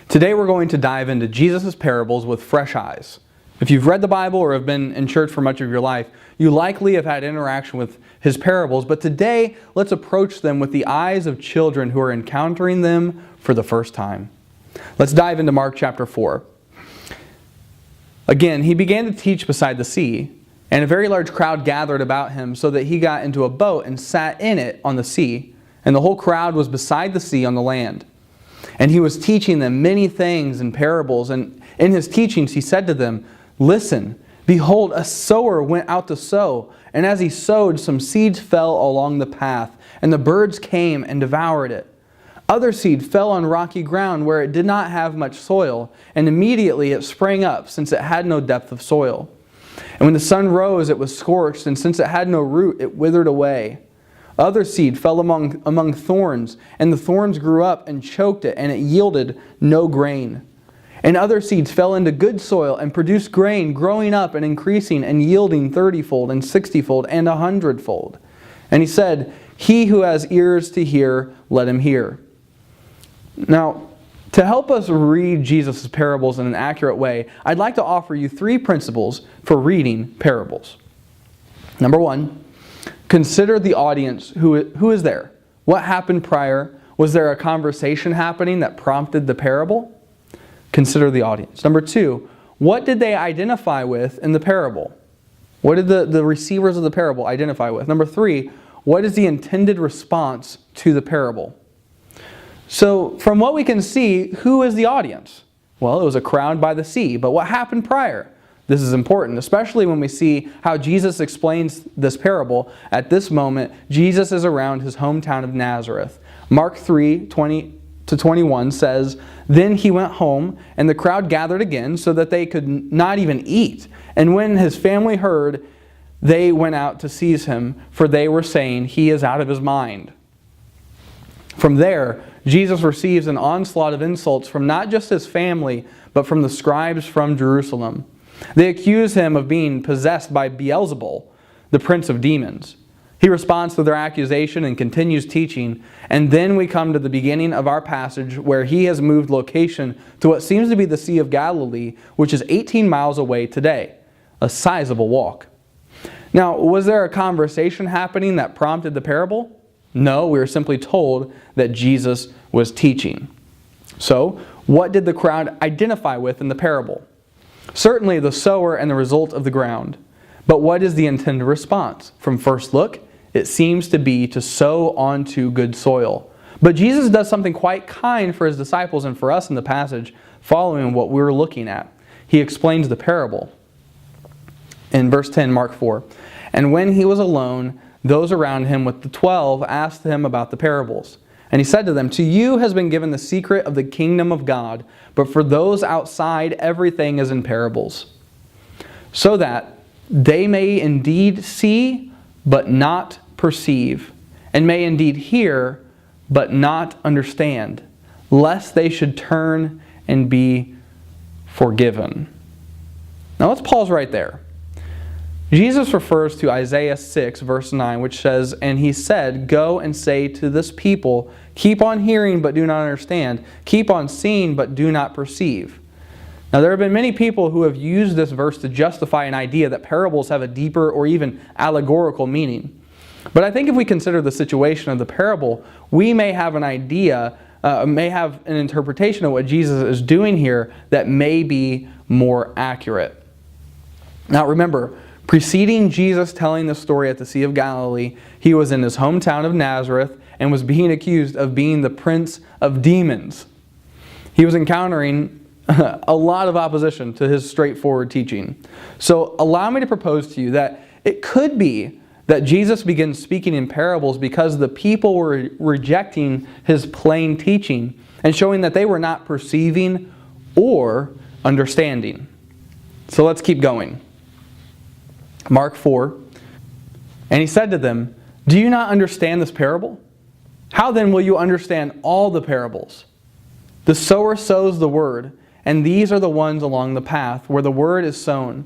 Today we're going to dive into Jesus' parables with fresh eyes. If you've read the Bible or have been in church for much of your life, you likely have had interaction with his parables, but today let's approach them with the eyes of children who are encountering them for the first time. Let's dive into Mark chapter 4. Again, he began to teach beside the sea, and a very large crowd gathered about him so that he got into a boat and sat in it on the sea, and the whole crowd was beside the sea on the land. And he was teaching them many things in parables, and in his teachings he said to them, "Listen, behold, a sower went out to sow, and as he sowed, some seeds fell along the path, and the birds came and devoured it. Other seed fell on rocky ground where it did not have much soil, and immediately it sprang up, since it had no depth of soil. And when the sun rose, it was scorched, and since it had no root, it withered away. Other seed fell among thorns, and the thorns grew up and choked it, and it yielded no grain. And other seeds fell into good soil and produced grain, growing up and increasing and yielding 30-fold and 60-fold and 100-fold. And he said, He who has ears to hear, let him hear." Now, to help us read Jesus' parables in an accurate way, I'd like to offer you 3 principles for reading parables. Number 1, consider the audience. Who is there? What happened prior? Was there a conversation happening that prompted the parable? Consider the audience. Number 2, what did they identify with in the parable? What did the receivers of the parable identify with? Number 3, what is the intended response to the parable? So, from what we can see, who is the audience? Well, it was a crowd by the sea, but what happened prior? This is important, especially when we see how Jesus explains this parable. At this moment, Jesus is around his hometown of Nazareth. Mark 3:20-21 says, "Then he went home, and the crowd gathered again, so that they could not even eat. And when his family heard, they went out to seize him, for they were saying, 'He is out of his mind.'" From there, Jesus receives an onslaught of insults from not just his family, but from the scribes from Jerusalem. They accuse him of being possessed by Beelzebul, the prince of demons. He responds to their accusation and continues teaching, and then we come to the beginning of our passage where he has moved location to what seems to be the Sea of Galilee, which is 18 miles away today, a sizable walk. Now, was there a conversation happening that prompted the parable? No, we are simply told that Jesus was teaching. So, what did the crowd identify with in the parable? Certainly the sower and the result of the ground. But what is the intended response? From first look, it seems to be to sow onto good soil. But Jesus does something quite kind for his disciples and for us in the passage following what we're looking at. He explains the parable. In verse 10, Mark 4, "And when he was alone, those around him with the 12 asked him about the parables. And he said to them, 'To you has been given the secret of the kingdom of God, but for those outside everything is in parables, so that they may indeed see, but not perceive, and may indeed hear, but not understand, lest they should turn and be forgiven.'" Now let's pause right there. Jesus refers to Isaiah 6, verse 9, which says, "And he said, 'Go and say to this people, keep on hearing but do not understand, keep on seeing but do not perceive.'" Now there have been many people who have used this verse to justify an idea that parables have a deeper or even allegorical meaning. But I think if we consider the situation of the parable, we may have an idea, may have an interpretation of what Jesus is doing here that may be more accurate. Now remember, preceding Jesus telling the story at the Sea of Galilee, he was in his hometown of Nazareth and was being accused of being the prince of demons. He was encountering a lot of opposition to his straightforward teaching. So allow me to propose to you that it could be that Jesus begins speaking in parables because the people were rejecting his plain teaching and showing that they were not perceiving or understanding. So let's keep going. Mark 4, "And he said to them, 'Do you not understand this parable? How then will you understand all the parables? The sower sows the word, and these are the ones along the path where the word is sown.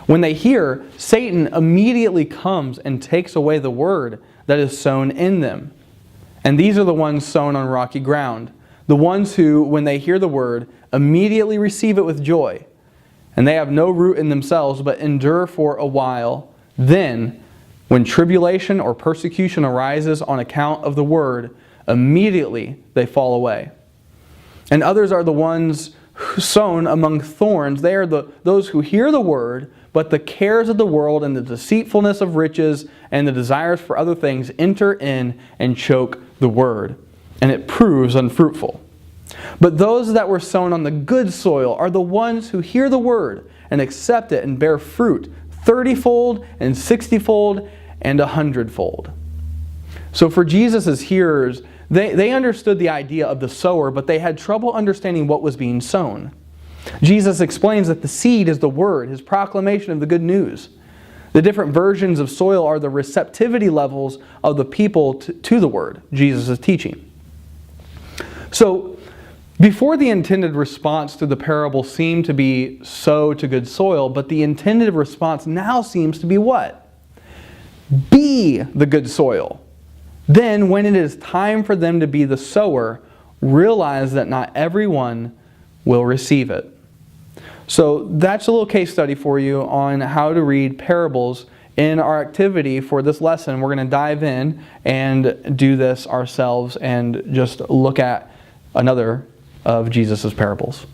When they hear, Satan immediately comes and takes away the word that is sown in them. And these are the ones sown on rocky ground. the ones who, when they hear the word, immediately receive it with joy, and they have no root in themselves, but endure for a while. Then, when tribulation or persecution arises on account of the word, immediately they fall away. And others are the ones sown among thorns. They are those who hear the word, but the cares of the world and the deceitfulness of riches and the desires for other things enter in and choke the word, and it proves unfruitful. But those that were sown on the good soil are the ones who hear the word and accept it and bear fruit 30-fold and 60-fold and 100-fold. So for Jesus' hearers, they understood the idea of the sower, but they had trouble understanding what was being sown. Jesus explains that the seed is the word, his proclamation of the good news. The different versions of soil are the receptivity levels of the people to the word Jesus is teaching. So, before the intended response to the parable seemed to be sow to good soil, but the intended response now seems to be what? Be the good soil. Then, when it is time for them to be the sower, realize that not everyone will receive it. So that's a little case study for you on how to read parables. In our activity for this lesson, we're going to dive in and do this ourselves and just look at another of Jesus' parables.